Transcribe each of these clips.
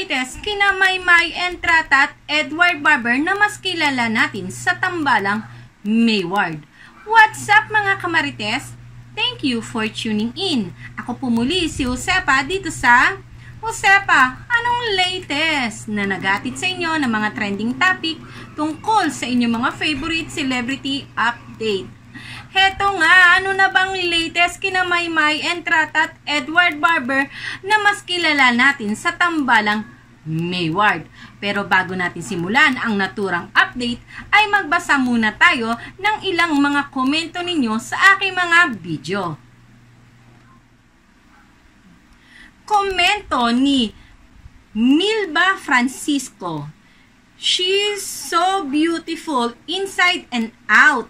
latest kina Maymay Entrata at Edward Barber na mas kilala natin sa tambalang Mayward. What's up mga kamarites? Thank you for tuning in. Ako po muli si Josepa dito sa Josepa, anong latest na nagatid sa inyo ng mga trending topic tungkol sa inyong mga favorite celebrity update. Heto nga, ano na bang latest kina Maymay Entrata at Edward Barber na mas kilala natin sa tambalang Mayward. Pero bago natin simulan ang naturang update, ay magbasa muna tayo ng ilang mga komento ninyo sa aking mga video. Komento ni Milba Francisco. She's so beautiful inside and out.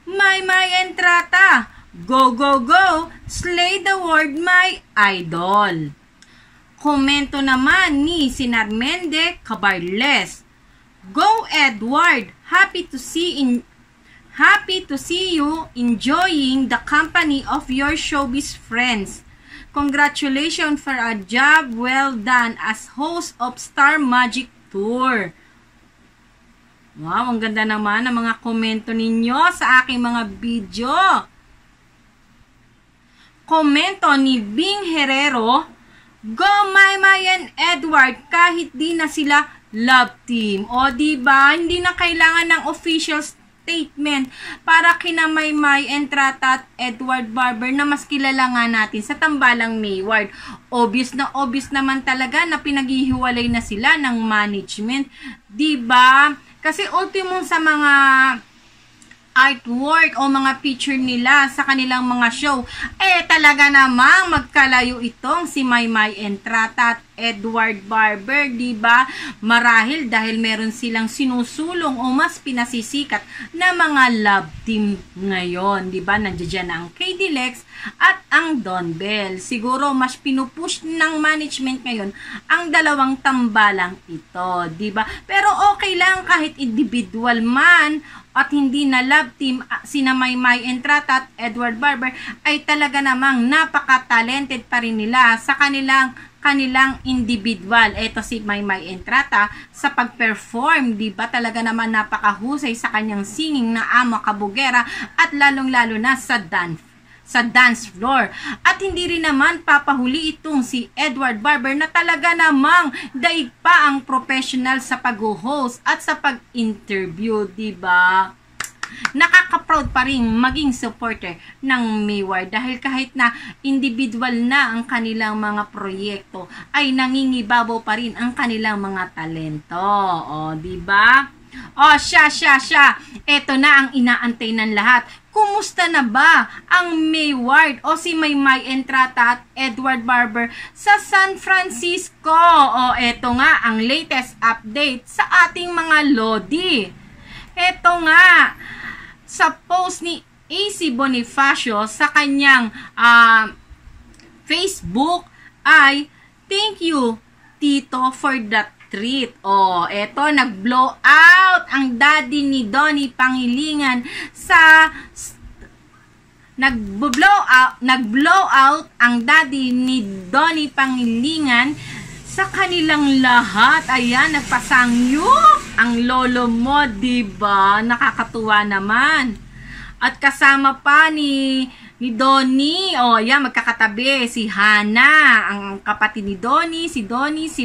Maymay Entrata, go go go, slay the world my idol. Komento naman ni Sinarmende Cabarles. Go Edward, happy to see you enjoying the company of your showbiz friends. Congratulations for a job well done as host of Star Magic Tour. Wow, ang ganda naman ng mga komento ninyo sa aking mga video. Komento ni Bing Herrero, go Maymay and Edward kahit di na sila love team. O diba, hindi na kailangan ng official statement para kina Maymay Entrata at Edward Barber na mas kilala nga natin sa tambalang Mayward. Obvious naman talaga na pinaghihiwalay na sila ng management. Diba? Kasi ultimo sa mga artwork o mga picture nila sa kanilang mga show, talaga namang magkalayo itong si Maymay Entrata at Edward Barber, diba? Marahil dahil meron silang sinusulong o mas pinasisikat na mga love team ngayon, diba? Nandiyan ang KD Lex at ang Don Bell. Siguro mas pinupush ng management ngayon ang dalawang tambalang ito, diba? Pero okay lang kahit individual man at hindi na love team, sina Maymay Entrata at Edward Barber ay talaga namang napaka-talented pa rin nila sa kanilang individual. Ito si Maymay Entrata sa pag-perform, di ba? Talaga naman napakahusay sa kanyang singing na amo kabugera at lalong-lalo na sa dance floor. At hindi rin naman papahuli itong si Edward Barber na talaga namang daig pa ang professional sa pag-host at sa pag-interview, diba? Nakaka-proud pa rin maging supporter ng Mayward dahil kahit na individual na ang kanilang mga proyekto ay nangingibabaw pa rin ang kanilang mga talento. O, diba? O, siya. Ito na ang inaantay ng lahat. Kumusta na ba ang Mayward o si Maymay Entrata at Edward Barber sa San Francisco? O eto nga ang latest update sa ating mga lodi. Eto nga, sa post ni AC Bonifacio sa kanyang Facebook ay, thank you Tito for that treat. O, eto, nag-blow out ang daddy ni Donnie Pangilingan sa nag-blow out ang daddy ni Donnie Pangilingan sa kanilang lahat. Ayan, nagpasangyup ang lolo mo, diba? Nakakatuwa naman. At kasama pa ni Donnie, ayan, magkakatabi si Hana, ang kapatid ni Donnie, si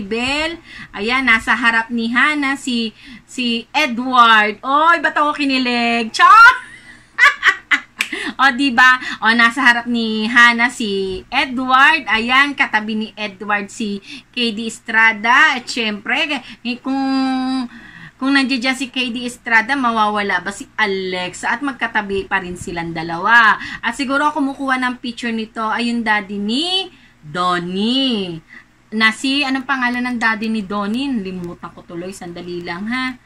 Belle. Ayan, nasa harap ni Hana si Edward. Oy, ba't ako kinilig? Char! O, diba? O, nasa harap ni Hana si Edward. Ayan, katabi ni Edward si KD Estrada. At syempre, kung nandiyan si KD Estrada, mawawala ba si Alexa? At magkatabi pa rin silang dalawa. At siguro kumukuha ng picture nito ay yung daddy ni Donnie. Anong pangalan ng daddy ni Donnie? Limutan ko tuloy, sandali lang ha.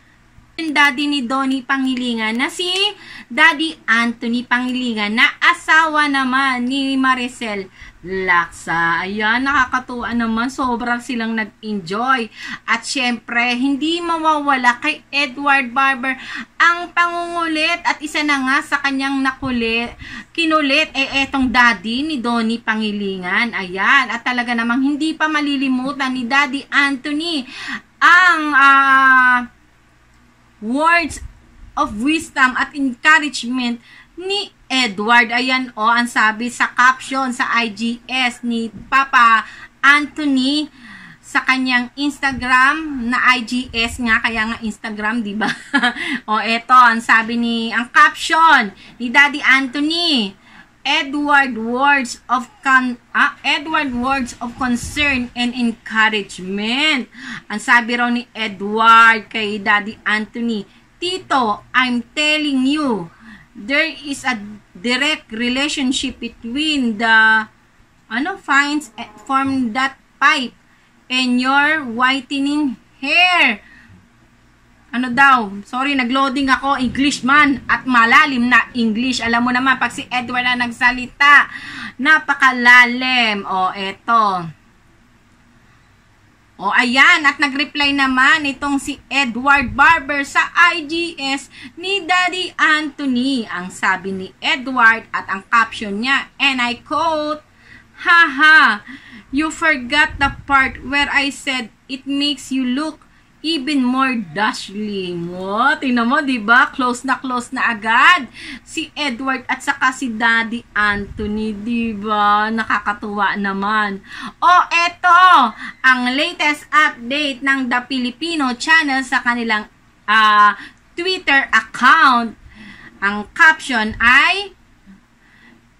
Yung daddy ni Donnie Pangilingan na si Daddy Anthony Pangilingan na asawa naman ni Maricel laksa. Ayan, nakakatuwa naman. Sobrang silang nag-enjoy. At syempre, hindi mawawala kay Edward Barber ang pangungulit. At isa na nga sa kanyang kinulit, etong daddy ni Donnie Pangilingan. Ayan, at talaga namang hindi pa malilimutan ni Daddy Anthony ang words of wisdom at encouragement ni Edward. Ayan ang sabi sa caption sa IGS ni Papa Anthony sa kanyang Instagram na IGS nga, kaya nga Instagram, di ba? Eto ang sabi ang caption ni Daddy Anthony, Edward words of concern and encouragement. Ang sabi raw ni Edward kay Daddy Anthony, Tito, I'm telling you, there is a direct relationship between the fines from that pipe and your whitening hair. Sorry, nagloading ako, English man, at malalim na English. Alam mo naman, pag si Edward na nagsalita, napakalalim. Eto. Ayan, at nag-reply naman itong si Edward Barber sa IGS ni Daddy Anthony. Ang sabi ni Edward at ang caption niya, and I quote, haha, you forgot the part where I said it makes you look even more dazzling. Tingnan mo, diba? Close na agad si Edward at saka si Daddy Anthony, diba? Nakakatuwa naman. Eto, ang latest update ng The Filipino Channel sa kanilang Twitter account. Ang caption ay,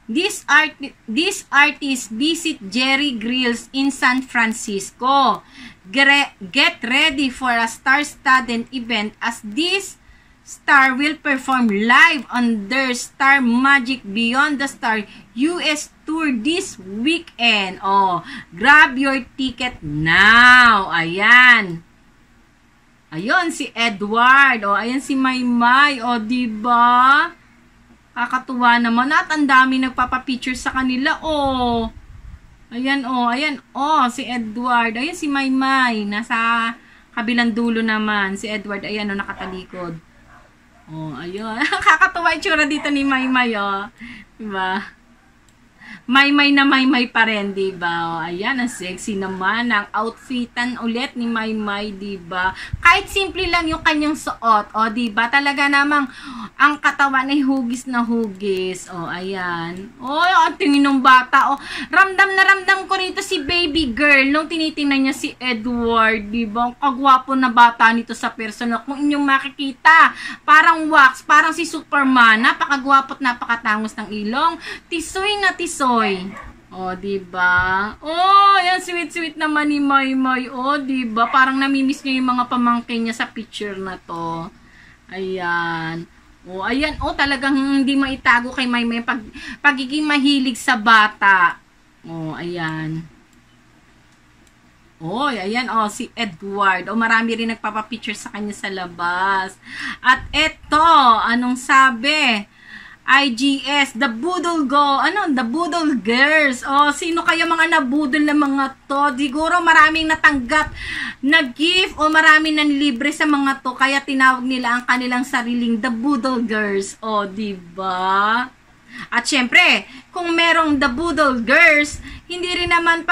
This artist visit Jerry Grills in San Francisco. Get ready for a star-studded event as this star will perform live on their Star Magic Beyond the Star US Tour this weekend. Grab your ticket now. Ayan. Ayun si Edward. Ayan si Maymay. Diba? Kakatuwa naman at ang dami nagpapapicture sa kanila. Ayan, si Edward. Ayan si Maymay. Nasa kabilang dulo naman. Si Edward, ayan, nakatalikod. Ayun. Kakatuwa itsura dito ni Maymay, Diba? Maymay na Maymay pa rin, diba? Ayan, ang sexy naman. Ang outfitan ulit ni Maymay, diba? Kahit simple lang yung kanyang suot, diba? Talaga namang ang katawan ay hugis na hugis. Ayan. Ang tingin ng bata. Ramdam na ramdam ko rito si baby girl nung tinitingnan niya si Edward, diba? Ang kagwapo na bata nito sa personal. Kung inyong makikita, parang wax, parang si Superman. Napakagwapo at napakatangos ng ilong. Tisoy na tisoy. Diba? Yan, sweet naman ni Maymay. Diba? Parang namimiss niya yung mga pamangkin niya sa picture na to. Ayan. Ayan. Talagang hindi maitago kay Maymay pagiging mahilig sa bata. Ayan. Ayan, si Edward. Marami rin nagpapapicture sa kanya sa labas. At eto, anong sabi? IGS, the Boodle the Boodle Girls. Sino kaya mga nabudol na mga to? Siguro maraming natanggap na gift o maraming nanlibre sa mga to. Kaya tinawag nila ang kanilang sariling the Boodle Girls. Diba? At syempre, kung merong the Boodle Girls, hindi rin naman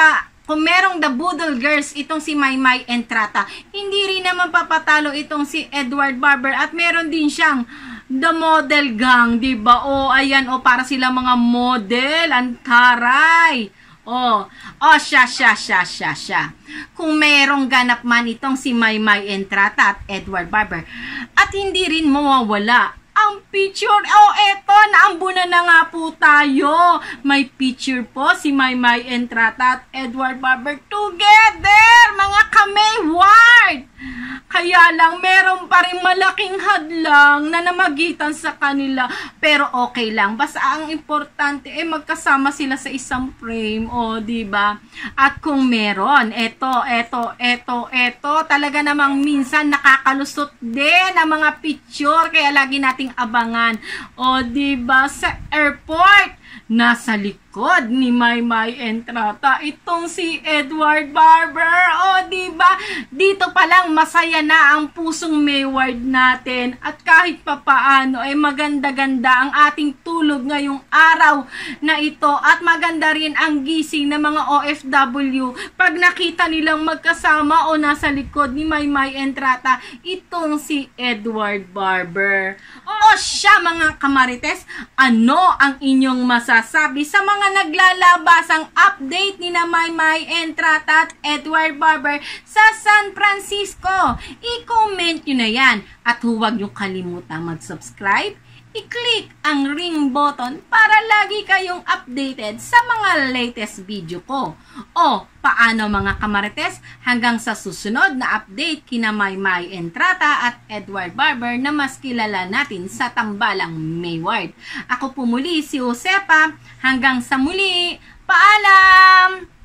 kung merong the Boodle Girls, itong si Maymay Entrata, hindi rin naman papatalo itong si Edward Barber. At meron din siyang the model gang, diba? Ayan, para sila mga model. Ang taray. Siya. Kung merong ganap man itong si Maymay Entrata at Edward Barber, at hindi rin mawawala ang picture. Eto, naambunan na nga po tayo. May picture po si Maymay Entrata at Edward Barber together, mga kamayward. Kaya lang, meron pa rin malaking hadlang na namagitan sa kanila. Pero okay lang. Basta ang importante, magkasama sila sa isang frame. O, diba? At kung meron, eto, talaga namang minsan nakakalusot din ang mga picture. Kaya lagi nating abangan. O, diba? Sa airport, nasa likod ni Maymay Entrata itong si Edward Barber. O, diba? Dito pa lang masaya na ang pusong Mayward natin. At kahit papaano ay maganda-ganda ang ating tulog ngayong araw na ito. At maganda rin ang gising ng mga OFW pag nakita nilang magkasama o nasa likod ni Maymay Entrata itong si Edward Barber. O siya mga kamarites, ano ang inyong masasabi sa mga naglalabasang update ni na Maymay Entrata at Edward Barber sa San Francisco? I-comment nyo na yan at huwag nyo kalimutang mag-subscribe. I-click ang ring button para lagi kayong updated sa mga latest video ko. O, paano mga kamarites? Hanggang sa susunod na update kina Maymay Entrata at Edward Barber na mas kilala natin sa tambalang Mayward. Ako po muli si Josepa. Hanggang sa muli. Paalam!